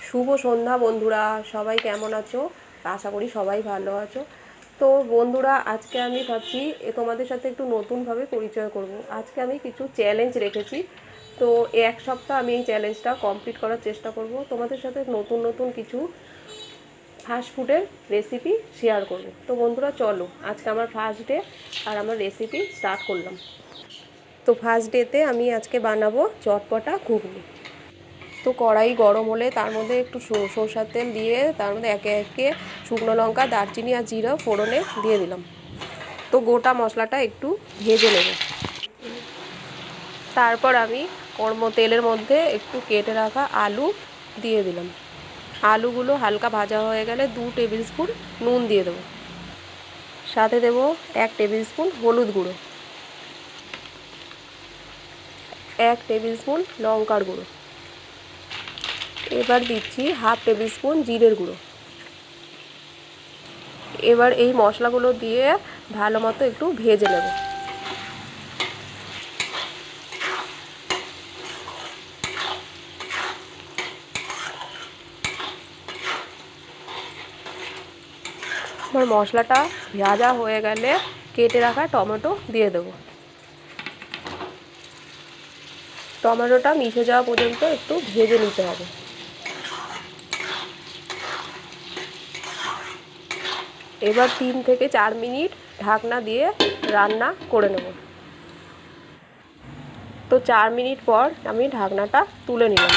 শুভ সন্ধ্যা বন্ধুরা, সবাই কেমন আছো? আশা করি সবাই ভালো আছো। তো বন্ধুরা, আজকে আমি ভাবছি তোমাদের সাথে একটু নতুনভাবে পরিচয় করব। আজকে আমি কিছু চ্যালেঞ্জ রেখেছি। তো এক সপ্তাহ আমি এই চ্যালেঞ্জটা কমপ্লিট করার চেষ্টা করব। তোমাদের সাথে নতুন নতুন কিছু ফাস্ট ফুডের রেসিপি শেয়ার করব। তো বন্ধুরা চলো, আজকে আমার ফার্স্ট ডে আর আমার রেসিপি স্টার্ট করলাম। তো ফার্স্ট ডেতে আমি আজকে বানাবো চটপটা ঘুগনি। তো কড়াই গরম হলে তার মধ্যে একটু সরষের তেল দিয়ে তার মধ্যে একে একে শুকনো লঙ্কা, দারচিনি আর জিরা ফোড়নে দিয়ে দিলাম। তো গোটা মশলাটা একটু ভেজে নেব। তারপর আমি তেলের মধ্যে একটু কেটে রাখা আলু দিয়ে দিলাম। আলুগুলো হালকা ভাজা হয়ে গেলে 2 টেবিল স্পুন নুন দিয়ে দেবো। সাথে দেব 1 টেবিল স্পুন হলুদ গুঁড়ো, 1 টেবিল স্পুন লঙ্কার গুঁড়ো। এবার দিচ্ছি হাফ টেবিল স্পুন জিরের গুঁড়ো। এবার এই মশলাগুলো দিয়ে ভালো মতো একটু ভেজে নেব। আমার মশলাটা ভাজা হয়ে গেলে কেটে রাখা টমেটো দিয়ে দেবো। টমেটোটা মিশে যাওয়া পর্যন্ত একটু ভেজে নিতে হবে। এবার 3 থেকে 4 মিনিট ঢাকনা দিয়ে রান্না করে নেব। তো 4 মিনিট পর আমি ঢাকনাটা তুলে নিলাম।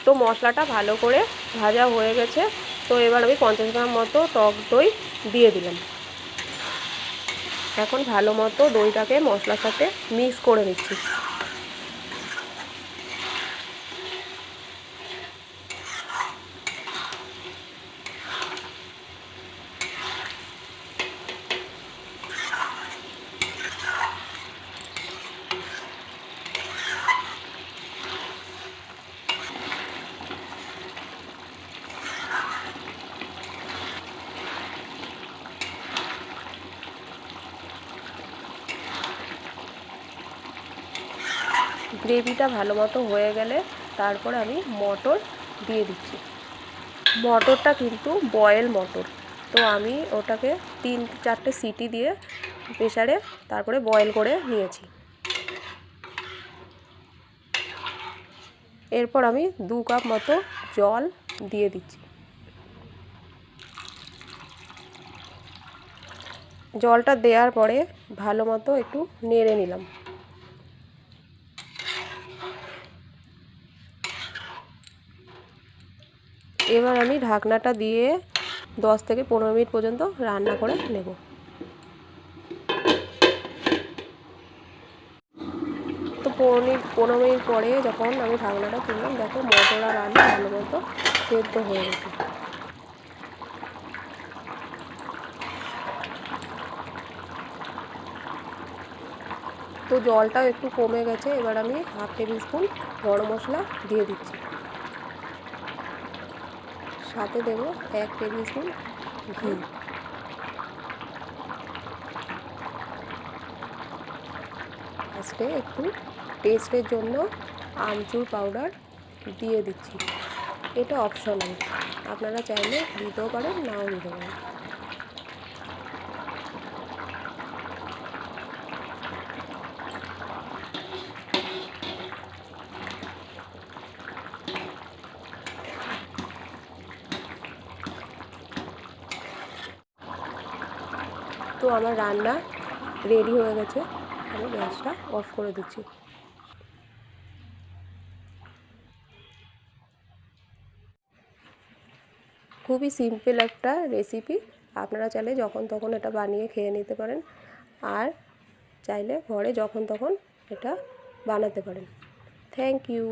তো মশলাটা ভালো করে ভাজা হয়ে গেছে। তো এবার আমি 50 গ্রাম মতো টক দই দিয়ে দিলাম। এখন ভালো মতো দইটাকে মশলার সাথে মিক্স করে নিচ্ছি। গ্রেভিটা ভালো মতো হয়ে গেলে তারপর আমি মটর দিয়ে দিচ্ছি। মটরটা কিন্তু বয়েল মটর। তো আমি ওটাকে 3-4টে সিটি দিয়ে প্রেসারে তারপরে বয়েল করে নিয়েছি। এরপর আমি 2 কাপ মতো জল দিয়ে দিচ্ছি। জলটা দেওয়ার পরে ভালো মতো একটু নেড়ে নিলাম। এবার আমি ঢাকনাটা দিয়ে 10 থেকে 15 মিনিট পর্যন্ত রান্না করে নেব। তো 15 মিনিট পরে যখন আমি ঢাকনাটা তুললাম, দেখো মটর আর আলু ভালো মতো সেদ্ধ হয়ে গেছে। তো জলটাও একটু কমে গেছে। এবার আমি হাফ টেবিল স্পুন গরম মশলা দিয়ে দিচ্ছি। সাথে দেব 1 টেবিল স্পুন ঘি। লাস্টে একটু টেস্টের জন্য আমচুর পাউডার দিয়ে দিচ্ছি। এটা অপশনাল, আপনারা চাইলে দিতেও পারেন, নাও দিতে পারেন। তো আমার রান্না রেডি হয়ে গেছে। আমি গ্যাসটা অফ করে দিচ্ছি। খুবই সিম্পল একটা রেসিপি। আপনারা চাইলে যখন তখন এটা বানিয়ে খেয়ে নিতে পারেন, আর চাইলে ঘরে যখন তখন এটা বানাতে পারেন। Thank you.